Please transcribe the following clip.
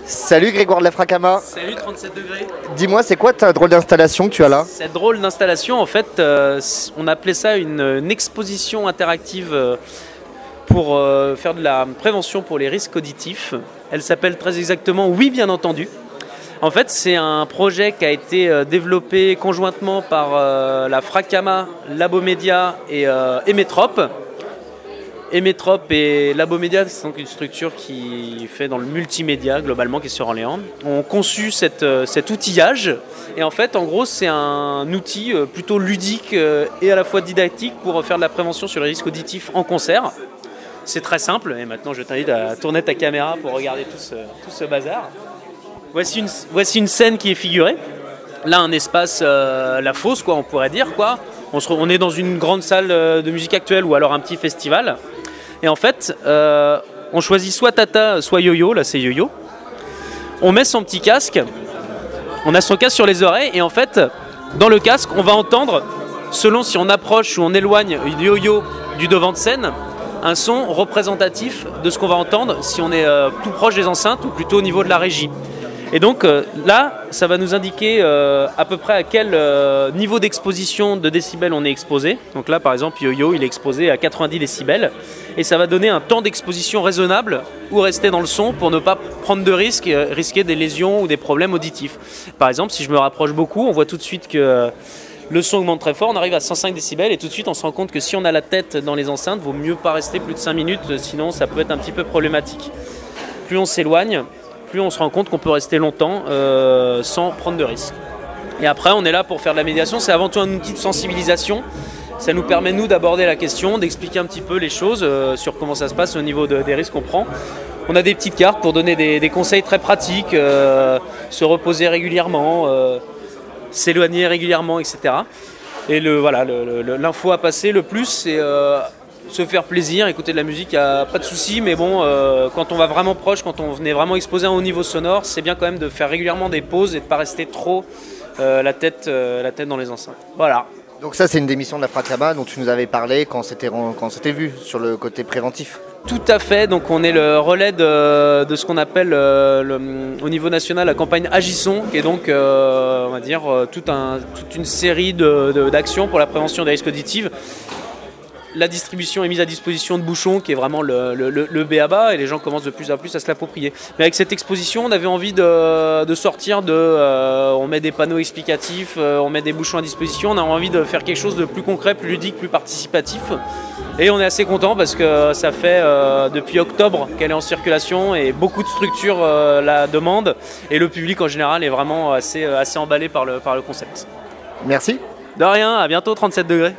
Salut Grégoire de la Fracama. Salut 37 degrés. Dis-moi, c'est quoi ta drôle d'installation que tu as là? Cette drôle d'installation, en fait, on appelait ça une exposition interactive pour faire de la prévention pour les risques auditifs. Elle s'appelle très exactement Oui, bien entendu. En fait, c'est un projet qui a été développé conjointement par la Fracama, Labomédia et Emetrop. Emetrop et Labomédia, c'est donc une structure qui fait dans le multimédia globalement, qui est sur Orléans, ont conçu cet outillage. Et en fait, en gros, c'est un outil plutôt ludique et à la fois didactique pour faire de la prévention sur les risques auditifs en concert. C'est très simple. Et maintenant, je t'invite à tourner ta caméra pour regarder tout ce bazar. Voici une scène qui est figurée. Là, un espace, la fosse, quoi, on pourrait dire, quoi. On est dans une grande salle de musique actuelle ou alors un petit festival. Et en fait, on choisit soit Tata, soit Yo-Yo. Là, c'est Yo-Yo. On met son petit casque. On a son casque sur les oreilles. Et en fait, dans le casque, on va entendre, selon si on approche ou on éloigne Yo-Yo du devant de scène, un son représentatif de ce qu'on va entendre si on est tout proche des enceintes ou plutôt au niveau de la régie. Et donc là, ça va nous indiquer à peu près à quel niveau d'exposition de décibels on est exposé. Donc là, par exemple, Yo-Yo, il est exposé à 90 décibels. Et ça va donner un temps d'exposition raisonnable où rester dans le son pour ne pas prendre de risques, risquer des lésions ou des problèmes auditifs. Par exemple, si je me rapproche beaucoup, on voit tout de suite que le son augmente très fort, on arrive à 105 décibels et tout de suite on se rend compte que si on a la tête dans les enceintes, il vaut mieux pas rester plus de 5 minutes, sinon ça peut être un petit peu problématique. Plus on s'éloigne, plus on se rend compte qu'on peut rester longtemps sans prendre de risques. Et après, on est là pour faire de la médiation. C'est avant tout un outil de sensibilisation. Ça nous permet, nous, d'aborder la question, d'expliquer un petit peu les choses sur comment ça se passe au niveau des risques qu'on prend. On a des petites cartes pour donner des conseils très pratiques, se reposer régulièrement, s'éloigner régulièrement, etc. Et l'info à passer le plus, c'est se faire plaisir, écouter de la musique, il n'y a pas de souci, mais bon, quand on va vraiment proche, quand on est vraiment exposé à un haut niveau sonore, c'est bien quand même de faire régulièrement des pauses et de ne pas rester trop la tête dans les enceintes. Voilà. Donc ça, c'est une des missions de la Fracama dont tu nous avais parlé quand on s'était vu sur le côté préventif. Tout à fait, donc on est le relais de ce qu'on appelle au niveau national la campagne Agissons, qui est donc on va dire toute une série d'actions pour la prévention des risques auditifs. La distribution est mise à disposition de bouchons, qui est vraiment le b.a.-ba, et les gens commencent de plus en plus à se l'approprier. Mais avec cette exposition, on avait envie de sortir on met des panneaux explicatifs, on met des bouchons à disposition, on a envie de faire quelque chose de plus concret, plus ludique, plus participatif. Et on est assez content parce que ça fait depuis octobre qu'elle est en circulation et beaucoup de structures la demandent, et le public en général est vraiment assez emballé par le concept. Merci. De rien, à bientôt 37 degrés.